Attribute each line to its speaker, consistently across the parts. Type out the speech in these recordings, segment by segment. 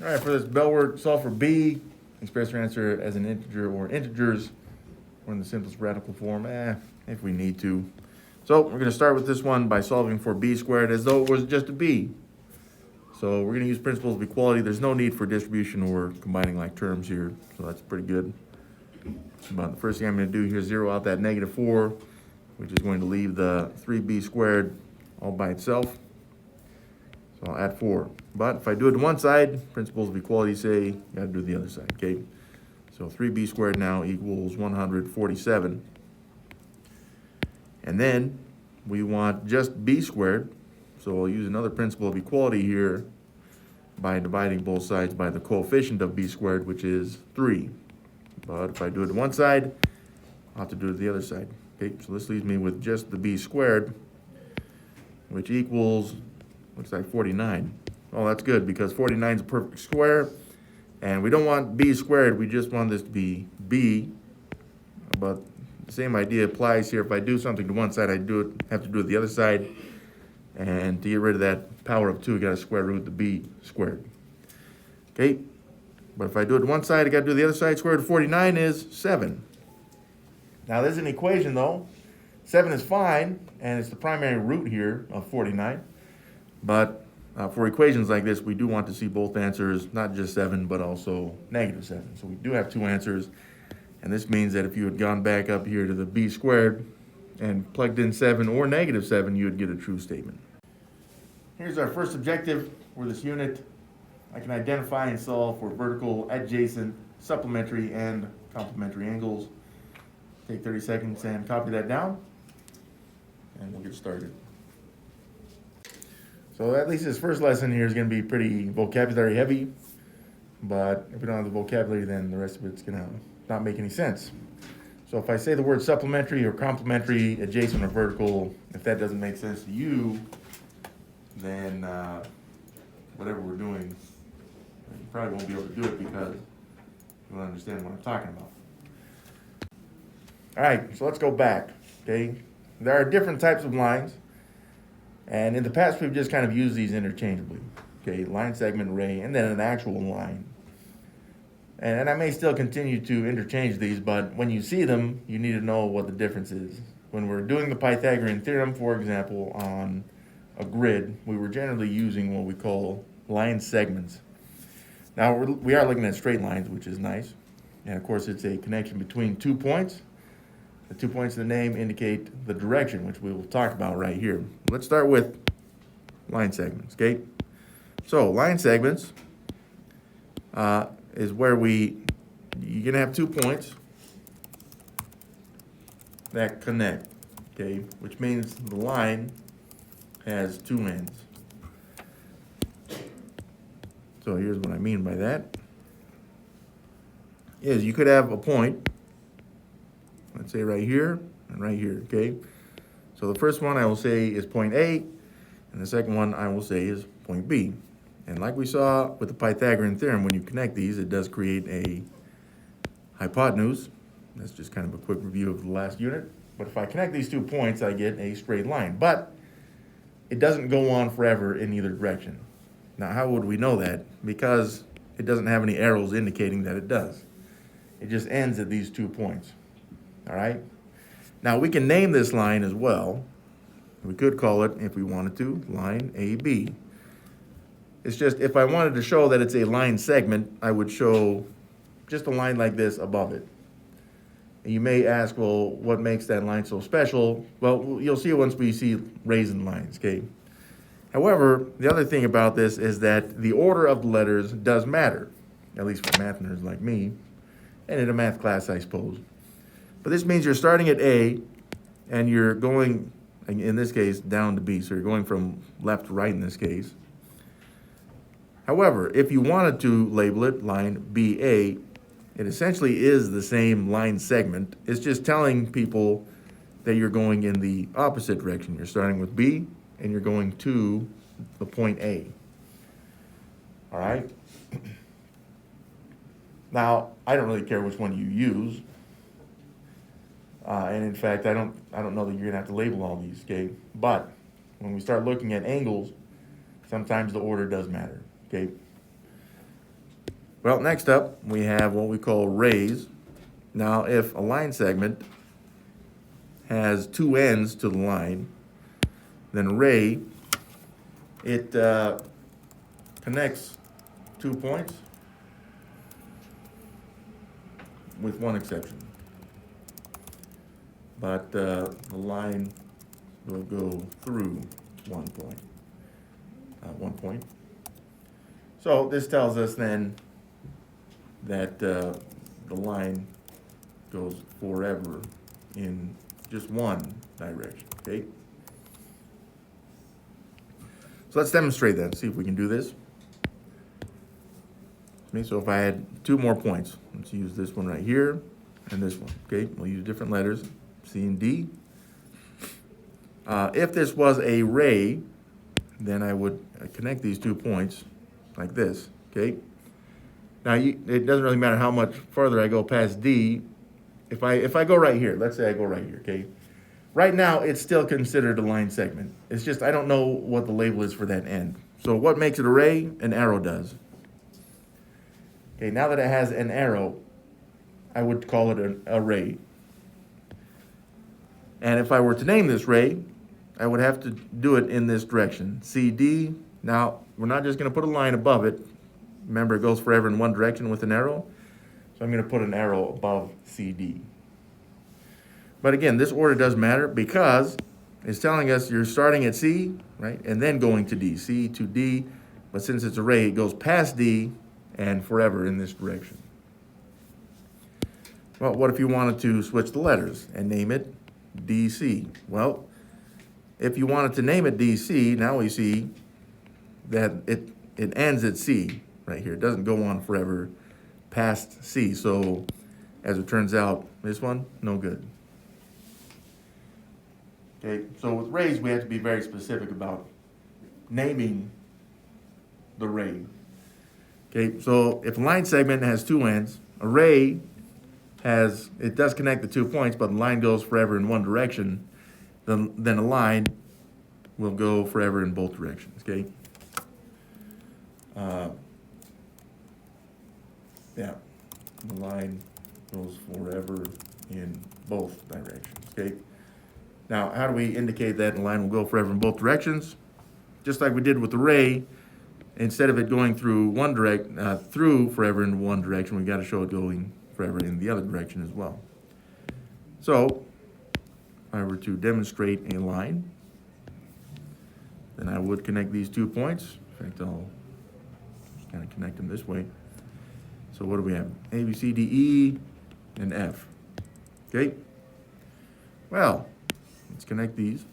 Speaker 1: All right, for this bell word, solve for b, express your answer as an integer or integers, or in the simplest radical form, if we need to. So we're going to start with this one by solving for b squared as though it was just a b. So we're going to use principles of equality. There's no need for distribution or combining like terms here, so that's pretty good. But the first thing I'm going to do here is zero out that negative 4, which is going to leave the 3b squared all by itself. So I'll add 4. But if I do it to one side, principles of equality say you got to do the other side, okay? So 3b squared now equals 147. And then we want just b squared. So I'll use another principle of equality here by dividing both sides by the coefficient of b squared, which is 3. But if I do it to one side, I'll have to do it to the other side. Okay, so this leaves me with just the b squared, which equals, looks like 49. Oh, that's good, because 49 is a perfect square, and we don't want b squared, we just want this to be b. But the same idea applies here. If I do something to one side, I have to do it to the other side. And to get rid of that power of 2, you got to square root the b squared. Okay, but if I do it to one side, I got to do the other side. Square root of 49 is 7. Now there's an equation though. 7 is fine, and it's the primary root here of 49. But for equations like this, we do want to see both answers, not just 7, but also negative 7. So we do have two answers. And this means that if you had gone back up here to the b squared and plugged in 7 or negative 7, you would get a true statement. Here's our first objective for this unit. I can identify and solve for vertical, adjacent, supplementary, and complementary angles. Take 30 seconds and copy that down, and we'll get started. So at least this first lesson here is going to be pretty vocabulary heavy, but if we don't have the vocabulary, then the rest of it's going to not make any sense. So if I say the word supplementary or complementary, adjacent or vertical, if that doesn't make sense to you, then whatever we're doing, you probably won't be able to do it because you won't understand what I'm talking about. All right, so let's go back, okay? There are different types of lines, and in the past we've just kind of used these interchangeably, okay? Line, segment, ray, and then an actual line. And I may still continue to interchange these, but when you see them, you need to know what the difference is. When we're doing the Pythagorean theorem, for example, on a grid, we were generally using what we call line segments. Now we are looking at straight lines, which is nice. And of course, it's a connection between 2 points. The 2 points in the name indicate the direction, which we will talk about right here. Let's start with line segments, okay? So line segments is where you're gonna have 2 points that connect, okay? Which means the line has 2 ends. So here's what I mean by that. Is you could have a point, let's say right here and right here, okay? So the first one I will say is point A, and the second one I will say is point B. And like we saw with the Pythagorean theorem, when you connect these, it does create a hypotenuse. That's just kind of a quick review of the last unit. But if I connect these 2 points, I get a straight line. But it doesn't go on forever in either direction. Now, how would we know that? Because it doesn't have any arrows indicating that it does. It just ends at these 2 points, all right? Now, we can name this line as well. We could call it, if we wanted to, line AB. It's just, if I wanted to show that it's a line segment, I would show just a line like this above it. And you may ask, well, what makes that line so special? Well, you'll see once we see raising lines, okay? However, the other thing about this is that the order of the letters does matter, at least for math nerds like me, and in a math class, I suppose. But this means you're starting at A, and you're going, in this case, down to B. So you're going from left to right in this case. However, if you wanted to label it line BA, it essentially is the same line segment. It's just telling people that you're going in the opposite direction. You're starting with B, and you're going to the point A. All right? Now, I don't really care which one you use. And in fact, I don't know that you're gonna have to label all these, okay? But when we start looking at angles, sometimes the order does matter, okay? Well, next up, we have what we call rays. Now, if a line segment has two ends to the line, then a ray, it connects 2 points with one exception. But the line will go through 1 point. 1 point. So this tells us then that the line goes forever in just one direction, okay? So let's demonstrate that, see if we can do this. Okay, so if I had 2 more points, let's use this one right here and this one, okay? We'll use different letters, C and D. If this was a ray, then I would connect these 2 points like this, okay? Now, it doesn't really matter how much further I go past D. If I go right here, let's say I go right here, okay? Right now, it's still considered a line segment. It's just I don't know what the label is for that end. So what makes it a ray? An arrow does. Okay, now that it has an arrow, I would call it a ray. And if I were to name this ray, I would have to do it in this direction, CD. Now, we're not just going to put a line above it. Remember, it goes forever in one direction with an arrow. So I'm going to put an arrow above CD. But again, this order does matter because it's telling us you're starting at C, right, and then going to D, C to D. But since it's a ray, it goes past D and forever in this direction. Well, what if you wanted to switch the letters and name it DC? Well, if you wanted to name it DC, now we see that it ends at C right here. It doesn't go on forever past C. So as it turns out, this one, no good. Okay, so with rays, we have to be very specific about naming the ray. Okay, so if a line segment has 2 ends, a ray it does connect the 2 points, but the line goes forever in one direction, then a line will go forever in both directions, okay? Yeah, the line goes forever in both directions, okay? Now, how do we indicate that the line will go forever in both directions? Just like we did with the ray, instead of it going through through forever in one direction, we got to show it going forever in the other direction as well. So, if I were to demonstrate a line, then I would connect these 2 points. In fact, I'll just kind of connect them this way. So what do we have? A, B, C, D, E, and F. Okay? Well, let's connect these.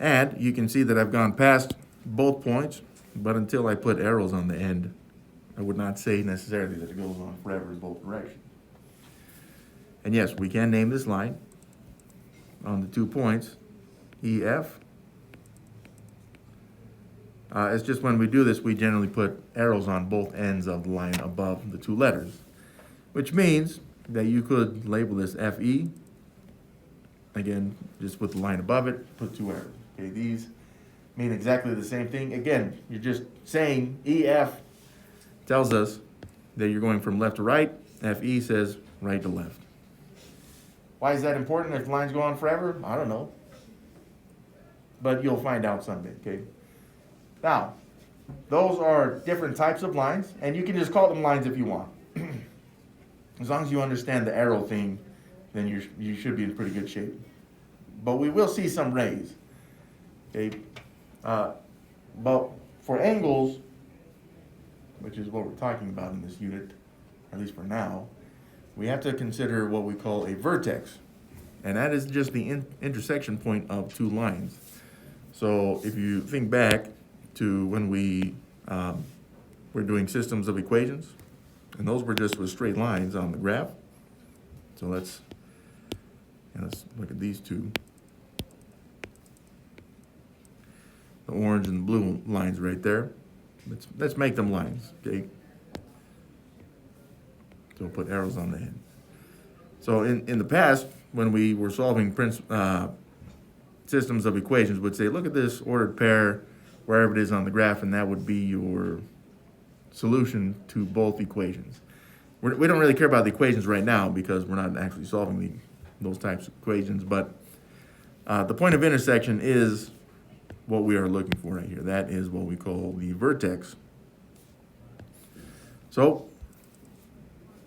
Speaker 1: And you can see that I've gone past both points, but until I put arrows on the end, I would not say necessarily that it goes on forever in both directions. And yes, we can name this line on the 2 points, EF. It's just when we do this, we generally put arrows on both ends of the line above the 2 letters, which means that you could label this FE. Again, just with the line above it, put 2 arrows. Okay, these mean exactly the same thing. Again, you're just saying EF tells us that you're going from left to right. FE says right to left. Why is that important if lines go on forever? I don't know. But you'll find out someday, okay? Now, those are different types of lines, and you can just call them lines if you want. As long as you understand the arrow thing, then you should be in pretty good shape. But we will see some rays, okay? But for angles, which is what we're talking about in this unit, at least for now, we have to consider what we call a vertex. And that is just the intersection point of 2 lines. So if you think back to when we were doing systems of equations, and those were just with straight lines on the graph. So let's look at these 2. The orange and the blue lines right there. Let's make them lines, okay? So we'll put arrows on the end. So in the past, when we were solving systems of equations, we'd say, look at this ordered pair wherever it is on the graph, and that would be your solution to both equations. We don't really care about the equations right now because we're not actually solving those types of equations, but the point of intersection is what we are looking for right here. That is what we call the vertex. So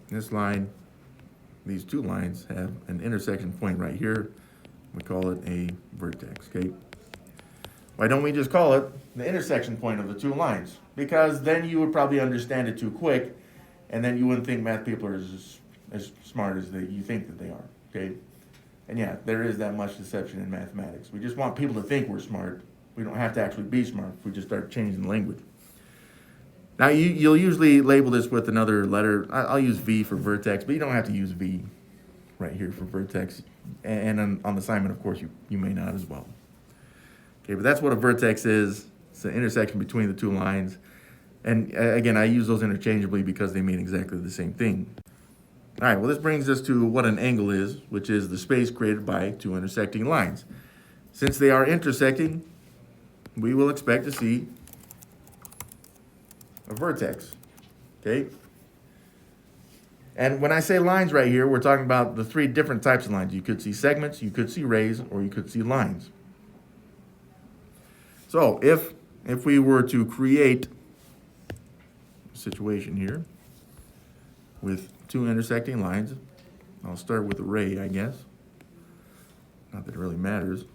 Speaker 1: this line, these two lines have an intersection point right here. We call it a vertex, okay? Why don't we just call it the intersection point of the two lines? Because then you would probably understand it too quick, and then you wouldn't think math people are as smart as you think that they are, okay? And yeah, there is that much deception in mathematics. We just want people to think we're smart. We don't have to actually be smart if we just start changing the language. Now, you'll usually label this with another letter. I'll use V for vertex, but you don't have to use V right here for vertex. And on the assignment, of course, you may not as well. Okay, but that's what a vertex is. It's the intersection between the two lines. And again, I use those interchangeably because they mean exactly the same thing. All right, well, this brings us to what an angle is, which is the space created by two intersecting lines. Since they are intersecting, we will expect to see a vertex, okay? And when I say lines right here, we're talking about the three different types of lines. You could see segments, you could see rays, or you could see lines. So if we were to create a situation here with two intersecting lines, I'll start with a ray, I guess. Not that it really matters.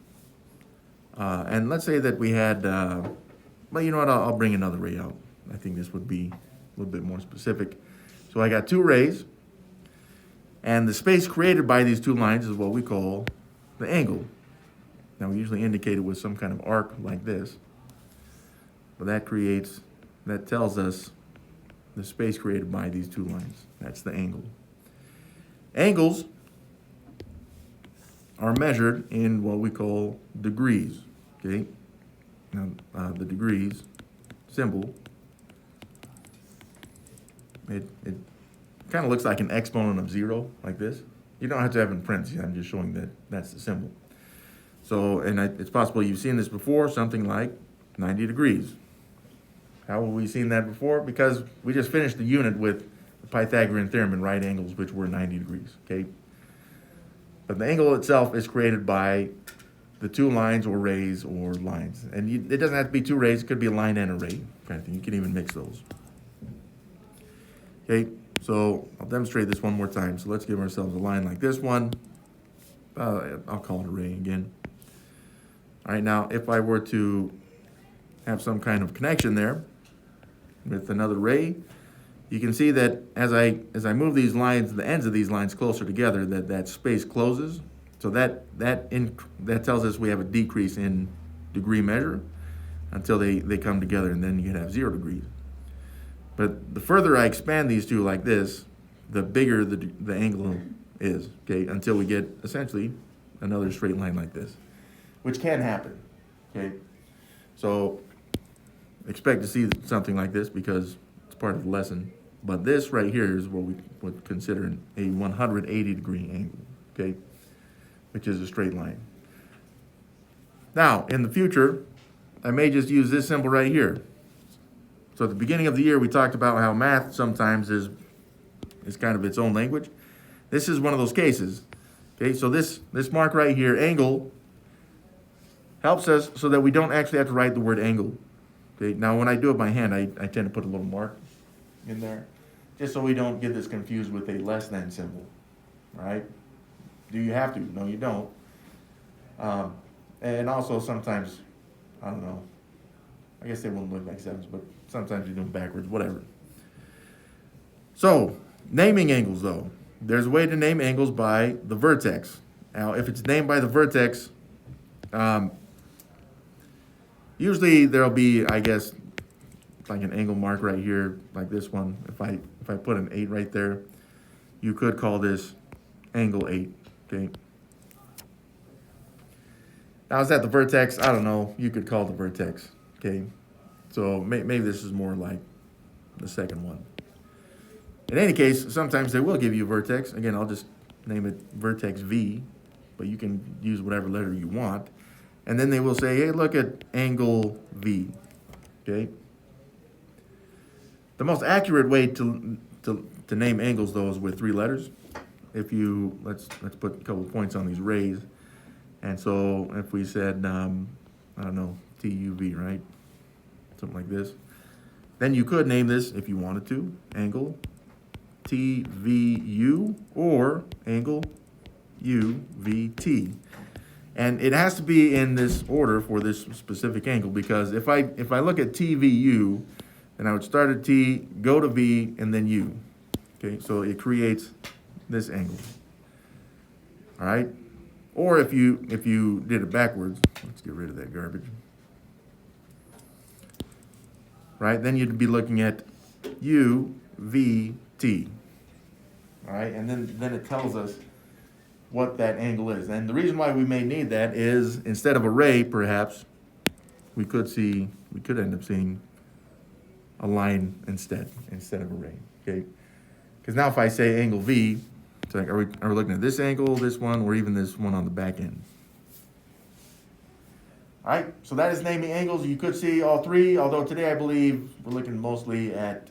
Speaker 1: And let's say that we had, well, you know what, I'll bring another ray out. I think this would be a little bit more specific. So I got two rays, and the space created by these two lines is what we call the angle. Now, we usually indicate it with some kind of arc like this, but that tells us the space created by these two lines. That's the angle. Angles are measured in what we call degrees, okay? Now, the degrees symbol, it kind of looks like an exponent of 0, like this. You don't have to have it in parentheses. I'm just showing that that's the symbol. So, and it's possible you've seen this before, something like 90 degrees. How have we seen that before? Because we just finished the unit with the Pythagorean theorem and right angles, which were 90 degrees, okay? But the angle itself is created by the two lines or rays or lines. And it doesn't have to be two rays. It could be a line and a ray, kind of thing. You can even mix those. Okay, so I'll demonstrate this one more time. So let's give ourselves a line like this one. I'll call it a ray again. All right, now if I were to have some kind of connection there with another ray, you can see that as I move these lines, the ends of these lines closer together, that space closes. So that tells us we have a decrease in degree measure until they come together, and then you have 0 degrees. But the further I expand these two like this, the bigger the angle is, okay, until we get essentially another straight line like this, which can happen, okay? So expect to see something like this because it's part of the lesson. But this right here is what we would consider a 180-degree angle, okay, which is a straight line. Now, in the future, I may just use this symbol right here. So at the beginning of the year, we talked about how math sometimes is kind of its own language. This is one of those cases. Okay, so this mark right here, angle, helps us so that we don't actually have to write the word angle. Okay, now when I do it by hand, I tend to put a little mark in there, just so we don't get this confused with a less than symbol. All right? Do you have to? No, you don't. And also sometimes, I don't know, I guess they wouldn't look like sevens, but sometimes you do them backwards, whatever. So, naming angles though. There's a way to name angles by the vertex. Now, if it's named by the vertex, usually there'll be, I guess, like an angle mark right here, like this one. If I put an 8 right there, you could call this angle 8, okay? Now, is that the vertex? I don't know. You could call it the vertex, okay? So maybe this is more like the second one. In any case, sometimes they will give you a vertex. Again, I'll just name it vertex V, but you can use whatever letter you want. And then they will say, hey, look at angle V, okay? The most accurate way to name angles, though, is with 3 letters. If you, let's put a couple points on these rays. And so if we said, I don't know, TUV, right? Something like this. Then you could name this, if you wanted to, angle TVU or angle UVT. And it has to be in this order for this specific angle, because if I look at TVU, then I would start at T, go to V, and then U. Okay, so it creates this angle. All right? Or if you did it backwards, let's get rid of that garbage. Right, then you'd be looking at UVT. All right, and then it tells us what that angle is. And the reason why we may need that is, instead of a ray, perhaps, we could end up seeing a line instead of a ray, okay? Because now if I say angle V, it's like, are we looking at this angle, this one, or even this one on the back end? All right, so that is naming angles. You could see all 3, although today I believe we're looking mostly at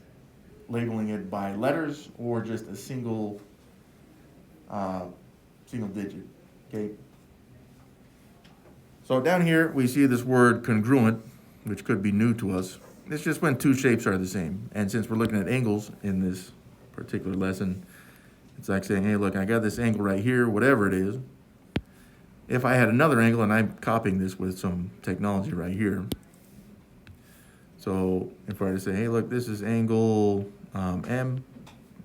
Speaker 1: labeling it by letters or just a single digit, okay? So down here we see this word congruent, which could be new to us. It's just when 2 shapes are the same. And since we're looking at angles in this particular lesson, it's like saying, hey, look, I got this angle right here, whatever it is. If I had another angle, and I'm copying this with some technology right here. So if I were to say, hey, look, this is angle M, and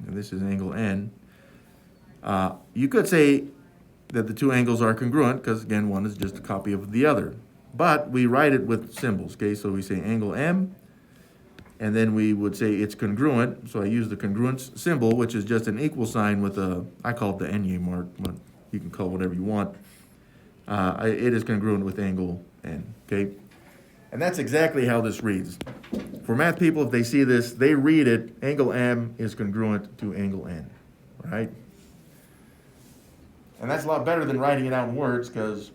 Speaker 1: this is angle N, you could say that the 2 angles are congruent, because again, one is just a copy of the other. But we write it with symbols, okay? So we say angle M, and then we would say it's congruent. So I use the congruence symbol, which is just an equal sign with I call it the Enye mark, but you can call it whatever you want. It is congruent with angle N, okay? And that's exactly how this reads. For math people, if they see this, they read it, angle M is congruent to angle N, right? And that's a lot better than writing it out in words, because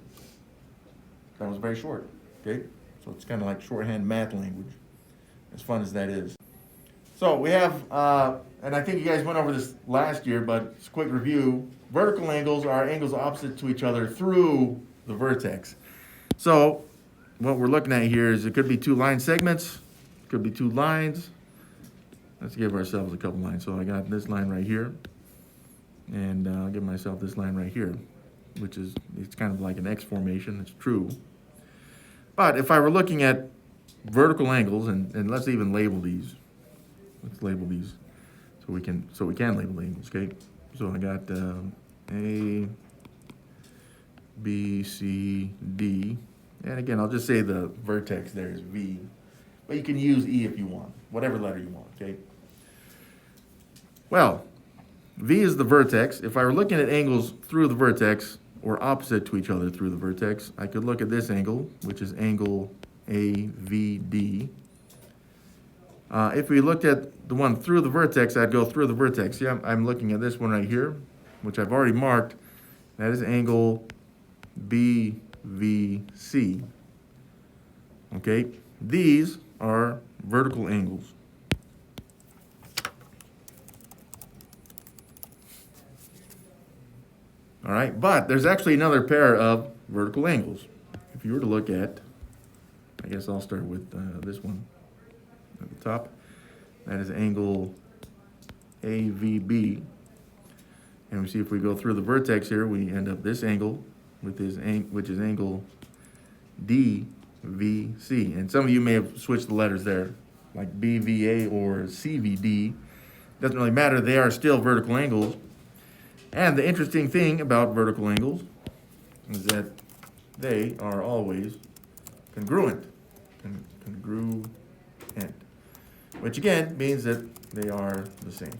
Speaker 1: that was very short, okay? So it's kind of like shorthand math language, as fun as that is. So we have, and I think you guys went over this last year, but it's a quick review. Vertical angles are angles opposite to each other through the vertex. So what we're looking at here is it could be 2 line segments, it could be 2 lines. Let's give ourselves a couple lines. So I got this line right here, and I'll give myself this line right here, which is, it's kind of like an X formation, it's true. But if I were looking at vertical angles, and let's even label these. Let's label these so we can label the angles, okay? So I got A, B, C, D. And again, I'll just say the vertex there is V. But you can use E if you want, whatever letter you want, okay? Well, V is the vertex. If I were looking at angles through the vertex, or opposite to each other through the vertex, I could look at this angle, which is angle AVD. If we looked at the one through the vertex, I'd go through the vertex. See, I'm looking at this one right here, which I've already marked. That is angle BVC. Okay, these are vertical angles. All right, but there's actually another pair of vertical angles. If you were to look at, I guess I'll start with this one at the top. That is angle AVB. And we see if we go through the vertex here, we end up this angle, with this which is angle DVC. And some of you may have switched the letters there, like BVA or CVD. Doesn't really matter, they are still vertical angles. And the interesting thing about vertical angles is that they are always congruent. Congruent. Which again means that they are the same.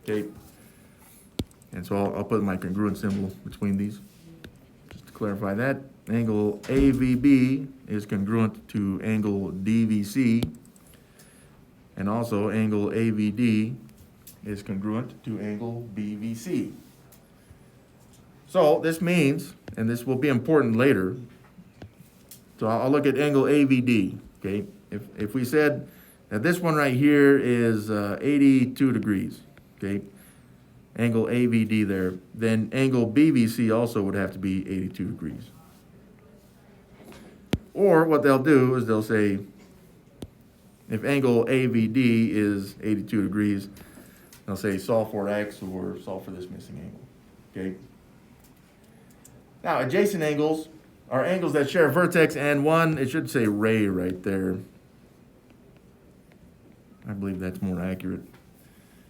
Speaker 1: Okay? And so I'll put my congruent symbol between these, just to clarify that. Angle AVB is congruent to angle DVC, and also angle AVD is congruent to angle BVC. So this means, and this will be important later, so I'll look at angle AVD, okay? if we said that this one right here is 82 degrees, okay, angle AVD there, then angle BVC also would have to be 82 degrees. Or what they'll do is they'll say, if angle AVD is 82 degrees, they'll say solve for X or solve for this missing angle, okay? Now, adjacent angles are angles that share vertex and one, it should say ray right there. I believe that's more accurate.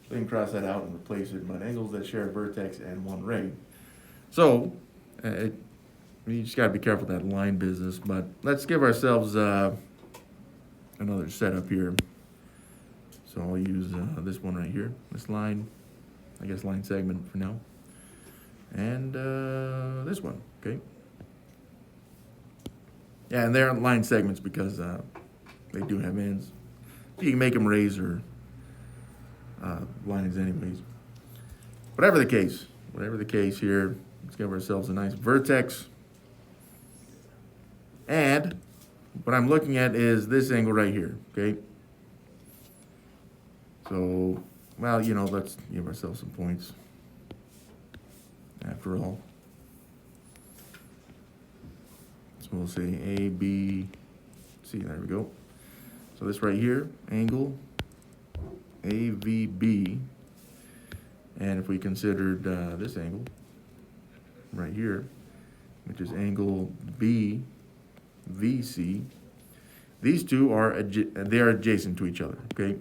Speaker 1: We can cross that out and replace it, but angles that share vertex and one ray. So, you just got to be careful with that line business, but let's give ourselves another setup here. So I'll use this one right here, this line, I guess line segment for now, and this one, okay? Yeah, and they're line segments because they do have ends. You can make them rays or lines anyways. Whatever the case here, let's give ourselves a nice vertex. And what I'm looking at is this angle right here, okay? So, well, you know, let's give ourselves some points after all. So we'll say A, B, C, there we go. So this right here, angle AVB, and if we considered this angle right here, which is angle BVC, these two are adjacent to each other, okay?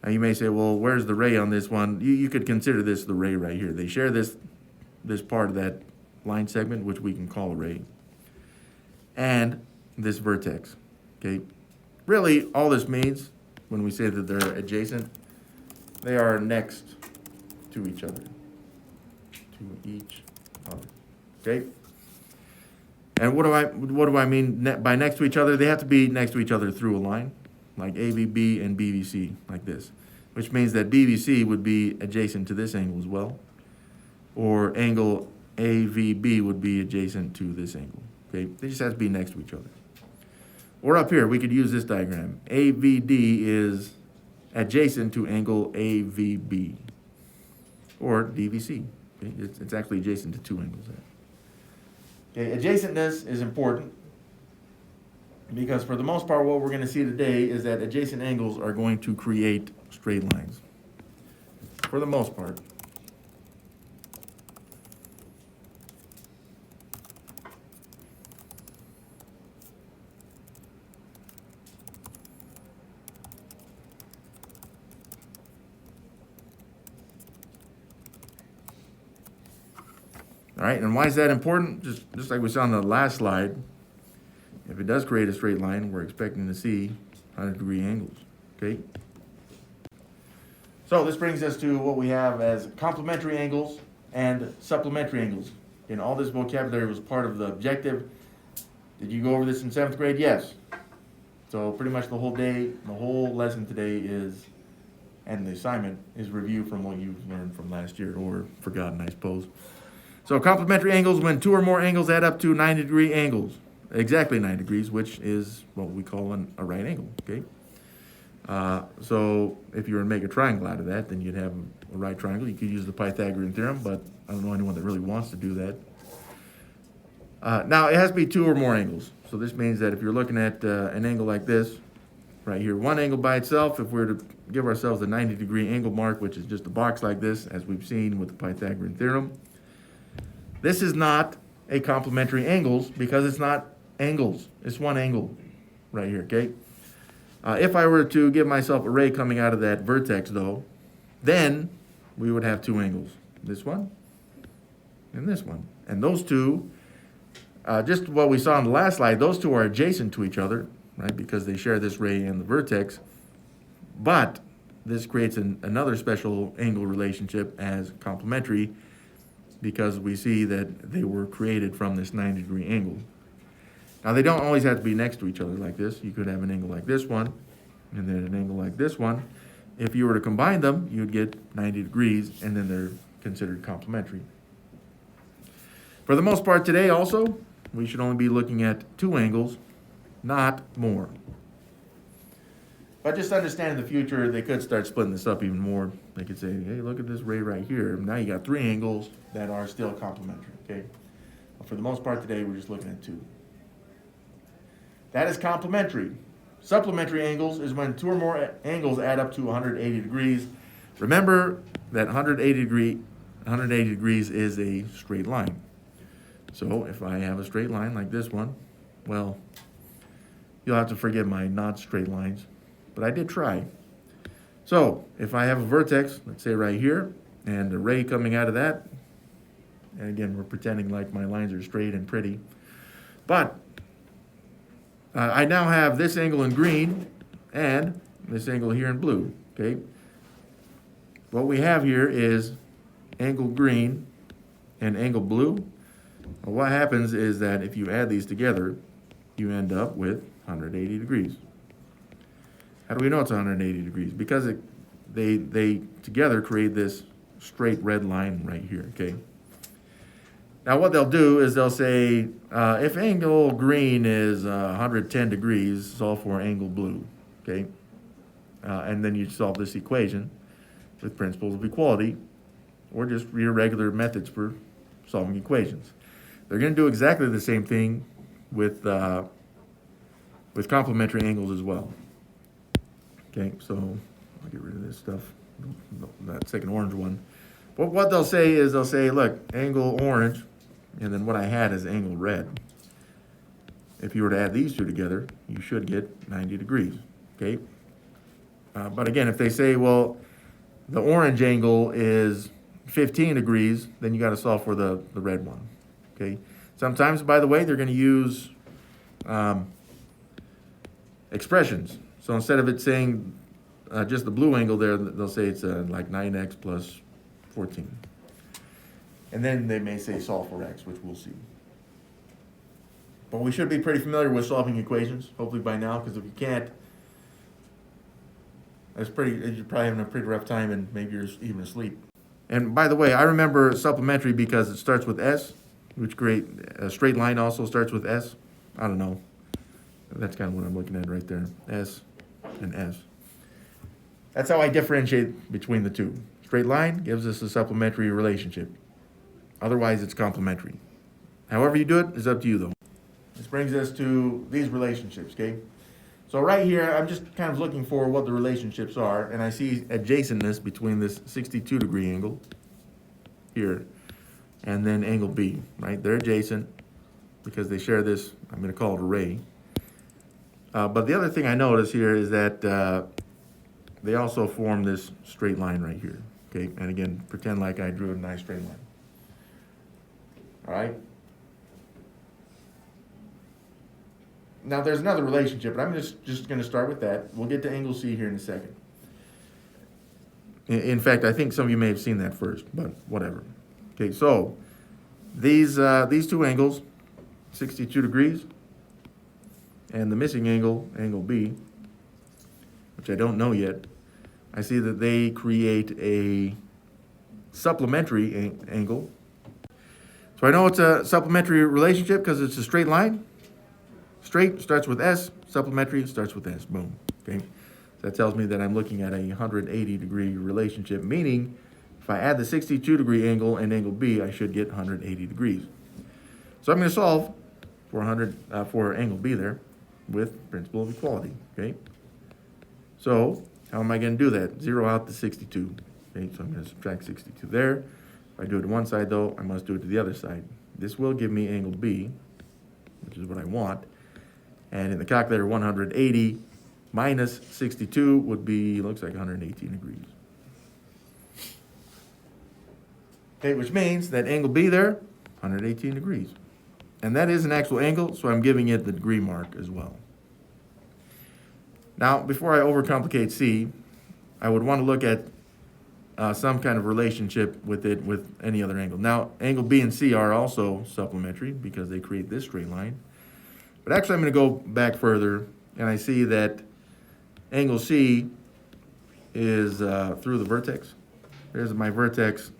Speaker 1: Now you may say, well, where's the ray on this one? You could consider this the ray right here. They share this part of that line segment, which we can call a ray, and this vertex, okay? Really, all this means, when we say that they're adjacent, they are next to each other. Okay? And what do I mean by next to each other? They have to be next to each other through a line, like AVB and BVC, like this, which means that BVC would be adjacent to this angle as well, or angle AVB would be adjacent to this angle, okay? They just have to be next to each other. Or up here, we could use this diagram. AVD is adjacent to angle AVB, or DVC. Okay? It's actually adjacent to two angles there. Okay, adjacentness is important because for the most part, what we're going to see today is that adjacent angles are going to create straight lines. For the most part. All right, and why is that important? Just like we saw on the last slide, if it does create a straight line, we're expecting to see 100-degree angles, okay? So this brings us to what we have as complementary angles and supplementary angles. And all this vocabulary was part of the objective. Did you go over this in 7th grade? Yes. So pretty much the whole day, the whole lesson today is, and the assignment is review from what you've learned from last year, or forgotten, I suppose. So complementary angles, when two or more angles add up to 90-degree angles, exactly 90 degrees, which is what we call a right angle, okay? So if you were to make a triangle out of that, then you'd have a right triangle. You could use the Pythagorean theorem, but I don't know anyone that really wants to do that. Now, it has to be two or more angles. So this means that if you're looking at an angle like this, right here, one angle by itself, if we were to give ourselves a 90-degree angle mark, which is just a box like this, as we've seen with the Pythagorean theorem, this is not a complementary angles because it's not angles. It's one angle right here, okay? If I were to give myself a ray coming out of that vertex, though, then we would have two angles. This one and this one. And those two, just what we saw on the last slide, those two are adjacent to each other, right, because they share this ray and the vertex. But this creates another special angle relationship as complementary because we see that they were created from this 90-degree angle. Now, they don't always have to be next to each other like this. You could have an angle like this one, and then an angle like this one. If you were to combine them, you'd get 90 degrees, and then they're considered complementary. For the most part today also, we should only be looking at two angles, not more. But just understand in the future, they could start splitting this up even more. They could say, hey, look at this ray right here. Now you got 3 angles that are still complementary, okay? But for the most part today, we're just looking at 2. That is complementary. Supplementary angles is when 2 or more angles add up to 180 degrees. Remember that 180 degrees is a straight line. So if I have a straight line like this one, well, you'll have to forgive my not straight lines, but I did try. So if I have a vertex, let's say right here, and a ray coming out of that, and again, we're pretending like my lines are straight and pretty, but I now have this angle in green and this angle here in blue, okay? What we have here is angle green and angle blue. Well, what happens is that if you add these together, you end up with 180 degrees. How do we know it's 180 degrees? Because they together create this straight red line right here, okay? Now what they'll do is they'll say, if angle green is 110 degrees, solve for angle blue, okay? And then you solve this equation with principles of equality, or just your regular methods for solving equations. They're going to do exactly the same thing with complementary angles as well. Okay, so I'll get rid of this stuff, that second orange one. But what they'll say is they'll say, look, angle orange, and then what I had is angle red. If you were to add these two together, you should get 90 degrees, okay? But again, if they say, well, the orange angle is 15 degrees, then you got to solve for the red one, okay? Sometimes, by the way, they're going to use expressions. So instead of it saying just the blue angle there, they'll say it's like 9x plus 14. And then they may say solve for x, which we'll see. But we should be pretty familiar with solving equations, hopefully by now, because if you can't, you're probably having a pretty rough time and maybe you're even asleep. And by the way, I remember supplementary because it starts with S, which great. A straight line also starts with S. I don't know. That's kind of what I'm looking at right there. S and S. That's how I differentiate between the two. Straight line gives us a supplementary relationship. Otherwise, it's complementary. However you do it is up to you, though. This brings us to these relationships, okay? So right here, I'm just kind of looking for what the relationships are, and I see adjacentness between this 62-degree angle here and then angle B, right? They're adjacent because they share this, I'm going to call it a ray. But the other thing I notice here is that they also form this straight line right here, okay? And again, pretend like I drew a nice straight line. All right? Now there's another relationship, but I'm just going to start with that. We'll get to angle C here in a second. In fact, I think some of you may have seen that first, but whatever. Okay, so these two angles, 62 degrees, and the missing angle, angle B, which I don't know yet, I see that they create a supplementary angle. So I know it's a supplementary relationship because it's a straight line. Straight starts with S, supplementary starts with S, boom, okay? So that tells me that I'm looking at a 180-degree relationship, meaning if I add the 62-degree angle and angle B, I should get 180 degrees. So I'm going to solve for angle B there with principle of equality, okay? So how am I going to do that? Zero out the 62, okay? So I'm going to subtract 62 there. If I do it to one side, though, I must do it to the other side. This will give me angle B, which is what I want. And in the calculator, 180 minus 62 would be, looks like 118 degrees. Okay, which means that angle B there, 118 degrees. And that is an actual angle, so I'm giving it the degree mark as well. Now, before I overcomplicate C, I would want to look at some kind of relationship with it with any other angle. Now, angle B and C are also supplementary because they create this straight line. But actually, I'm going to go back further, and I see that angle C is through the vertex. There's my vertex.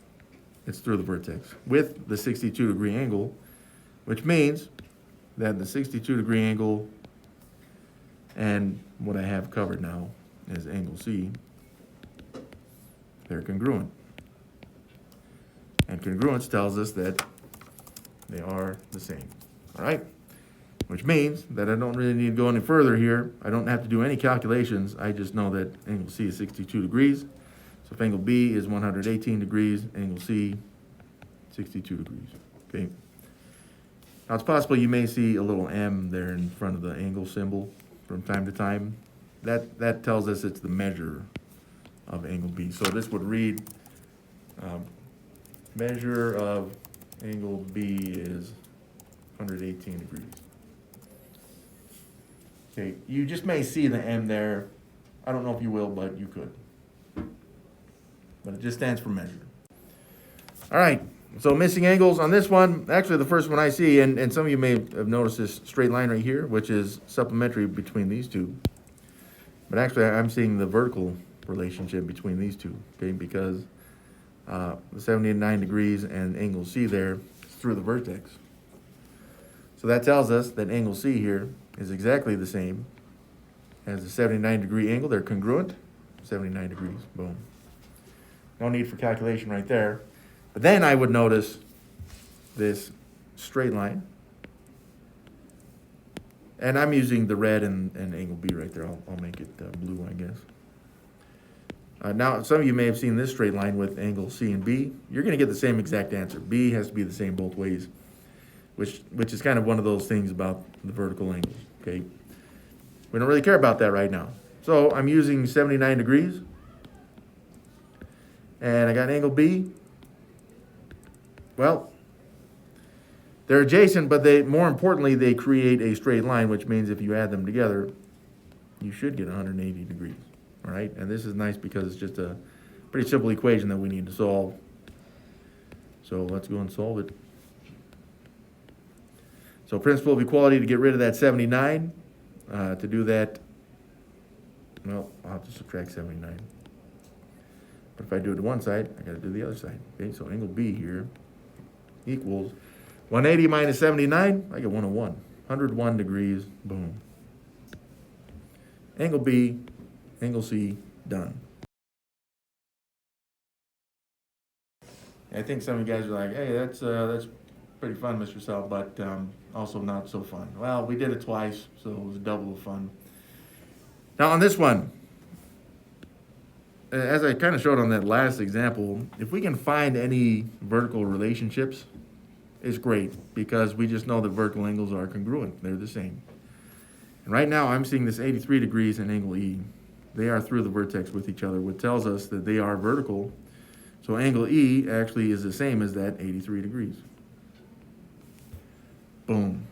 Speaker 1: It's through the vertex with the 62-degree angle, which means that the 62-degree angle and what I have covered now is angle C, they're congruent. And congruence tells us that they are the same. All right? Which means that I don't really need to go any further here. I don't have to do any calculations. I just know that angle C is 62 degrees. So if angle B is 118 degrees, angle C, 62 degrees. Okay. Now it's possible you may see a little M there in front of the angle symbol from time to time. That tells us it's the measure of angle B. So this would read, measure of angle B is 118 degrees. Okay, you just may see the M there. I don't know if you will, but you could. But it just stands for measure. All right, so missing angles on this one. Actually, the first one I see, and some of you may have noticed this straight line right here, which is supplementary between these two. But actually, I'm seeing the vertical relationship between these two, okay, because the 79 degrees and angle C there is through the vertex. So that tells us that angle C here is exactly the same as the 79-degree angle. They're congruent, 79 degrees, boom. No need for calculation right there. But then I would notice this straight line. And I'm using the red and angle B right there. I'll make it blue, I guess. Now, some of you may have seen this straight line with angle C and B. You're going to get the same exact answer. B has to be the same both ways, which is kind of one of those things about the vertical angles, okay? We don't really care about that right now. So I'm using 79 degrees. And I got angle B. Well, they're adjacent, but more importantly, they create a straight line, which means if you add them together, you should get 180 degrees, all right? And this is nice because it's just a pretty simple equation that we need to solve. So let's go and solve it. So principle of equality to get rid of that 79. To do that, well, I'll have to subtract 79. But if I do it to one side, I got to do the other side. Okay, so angle B here equals 180 minus 79. I get 101. 101 degrees. Boom. Angle B, angle C, done. I think some of you guys are like, hey, that's pretty fun, Mr. Sal, but also not so fun. Well, we did it twice, so it was double the fun. Now on this one, as I kind of showed on that last example, if we can find any vertical relationships, it's great because we just know that vertical angles are congruent. They're the same. And right now I'm seeing this 83 degrees and angle E. They are through the vertex with each other, which tells us that they are vertical. So angle E actually is the same as that 83 degrees. Boom.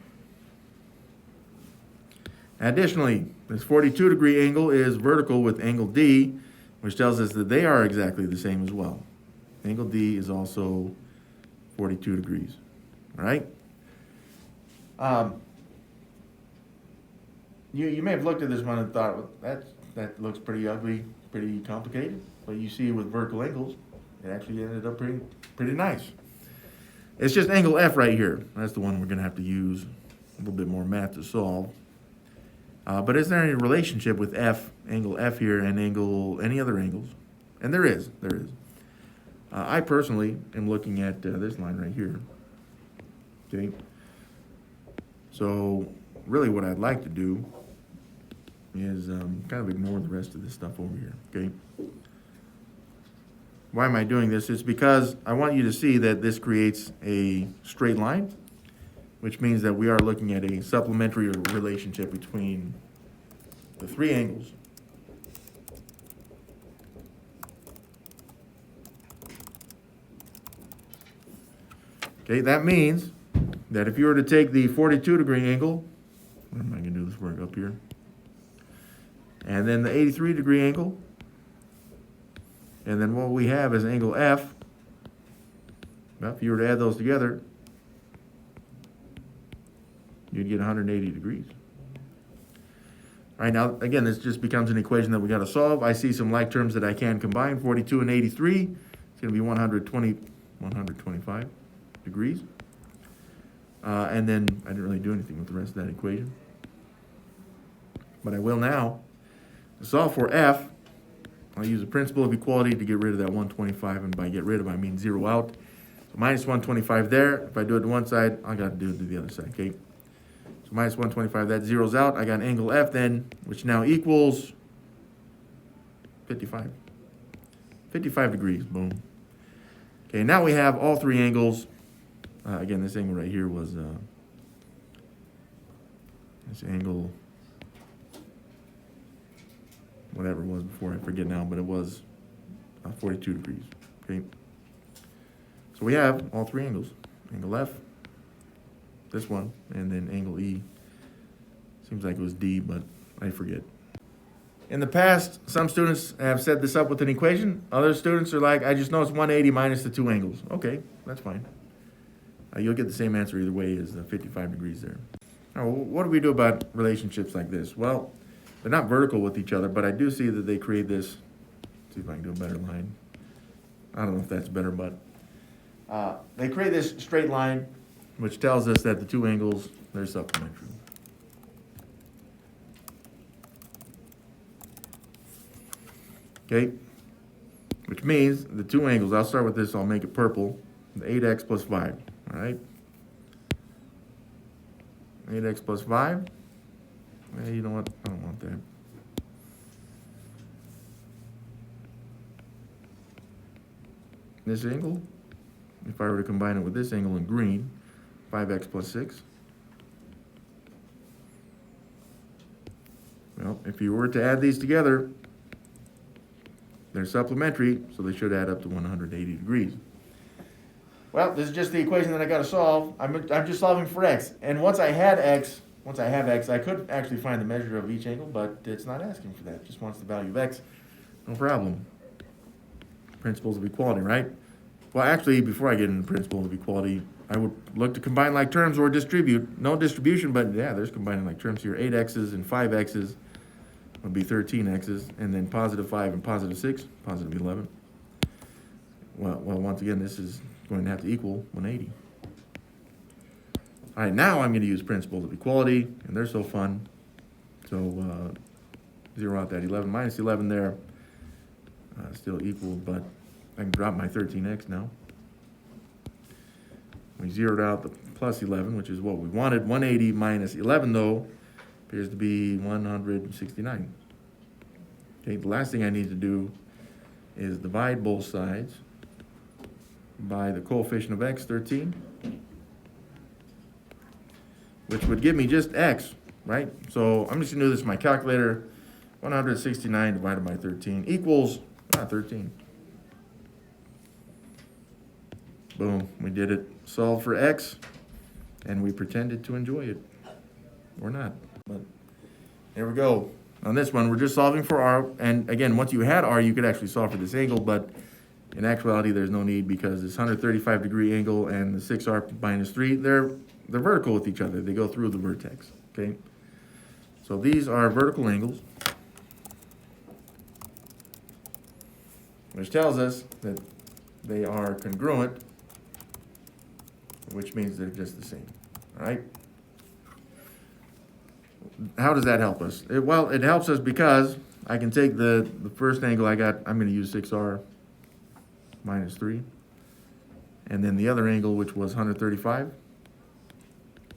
Speaker 1: Additionally, this 42-degree angle is vertical with angle D, which tells us that they are exactly the same as well. Angle D is also 42 degrees. All right? You may have looked at this one and thought, well, that looks pretty ugly, pretty complicated. But you see with vertical angles, it actually ended up pretty nice. It's just angle F right here. That's the one we're going to have to use a little bit more math to solve. But is there any relationship with F, angle F here, and any other angles? And there is. I personally am looking at this line right here. Okay. So really what I'd like to do is kind of ignore the rest of this stuff over here. Okay. Why am I doing this? It's because I want you to see that this creates a straight line, which means that we are looking at a supplementary relationship between the three angles. Okay, that means that if you were to take the 42-degree angle, where am I going to do this work up here? And then the 83-degree angle, and then what we have is angle F. Well, if you were to add those together, you'd get 180 degrees. All right, now, again, this just becomes an equation that we got to solve. I see some like terms that I can combine. 42 and 83, it's going to be 125 degrees. And then I didn't really do anything with the rest of that equation. But I will now. To solve for f, I'll use the principle of equality to get rid of that 125, and by get rid of I mean zero out. So minus 125 there. If I do it to one side, I got to do it to the other side, okay? So minus 125, that zeroes out. I got an angle f then, which now equals 55. 55 degrees, boom. Okay, now we have all three angles. Again, this angle right here was this angle, whatever it was before, I forget now, but it was 42 degrees, okay? So we have all three angles. Angle F, this one, and then angle E. Seems like it was D, but I forget. In the past, some students have set this up with an equation. Other students are like, I just know it's 180 minus the two angles. Okay, that's fine. You'll get the same answer either way as the 55 degrees there. Now, what do we do about relationships like this? Well, they're not vertical with each other, but I do see that they create this. Let's see if I can do a better line. I don't know if that's better, but they create this straight line, which tells us that the two angles, they're supplementary. Okay, which means the two angles, I'll start with this, I'll make it purple, the 8x plus 5, all right? 8x plus 5, hey, you know what, I don't want that. This angle, if I were to combine it with this angle in green, 5x plus 6. Well, if you were to add these together, they're supplementary, so they should add up to 180 degrees. Well, this is just the equation that I got to solve. I'm just solving for x. And once I have x, I could actually find the measure of each angle, but it's not asking for that. It just wants the value of x. No problem. Principles of equality, right? Well, actually, before I get into principles of equality, I would look to combine like terms or distribute. No distribution, but yeah, there's combining like terms here. 8x's and 5x's would be 13x's, and then positive 5 and positive 6, positive 11. Well, once again, this is going to have to equal 180. All right, now I'm going to use principles of equality, and they're so fun. So zero out that 11, minus 11 there, still equal, but I can drop my 13x now. We zeroed out the plus 11, which is what we wanted. 180 minus 11, though, appears to be 169. Okay, the last thing I need to do is divide both sides by the coefficient of x, 13, which would give me just x, right? So I'm just going to do this with my calculator. 169 divided by 13 equals 13. Boom, we did it. Solved for x, and we pretended to enjoy it. Or not, but here we go. On this one, we're just solving for r, and again, once you had r, you could actually solve for this angle, but in actuality, there's no need because this 135 degree angle and the 6r minus 3, they're vertical with each other. They go through the vertex, okay? So these are vertical angles, which tells us that they are congruent, which means they're just the same, all right? How does that help us? Well, it helps us because I can take the first angle I got, I'm going to use 6r minus 3, and then the other angle, which was 135.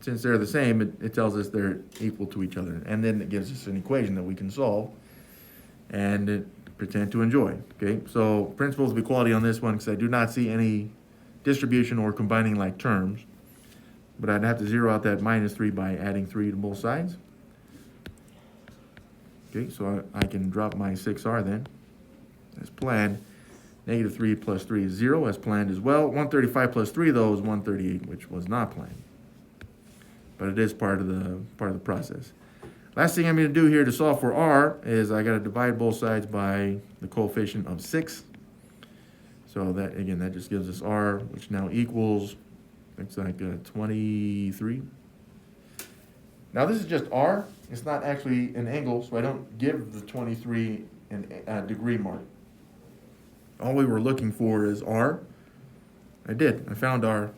Speaker 1: Since they're the same, it tells us they're equal to each other, and then it gives us an equation that we can solve and pretend to enjoy, okay? So principles of equality on this one, because I do not see any distribution or combining like terms, but I'd have to zero out that minus 3 by adding 3 to both sides. Okay, so I can drop my 6r then, as planned. Negative 3 plus 3 is 0, as planned as well. 135 plus 3, though, is 138, which was not planned. But it is part of the process. Last thing I'm going to do here to solve for r is I got to divide both sides by the coefficient of 6. So that, again, that just gives us r, which now equals, looks like 23. Now this is just r. It's not actually an angle, so I don't give the 23 an degree mark. All we were looking for is r. I did. I found r.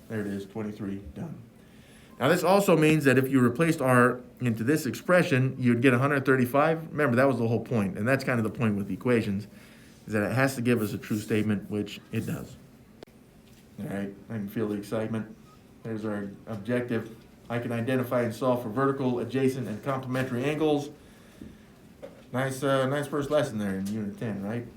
Speaker 1: There it is, 23, done. Now this also means that if you replaced r into this expression, you'd get 135. Remember, that was the whole point, and that's kind of the point with equations, is that it has to give us a true statement, which it does. All right, I can feel the excitement. There's our objective. I can identify and solve for vertical, adjacent, and complementary angles. Nice first lesson there in Unit 10, right?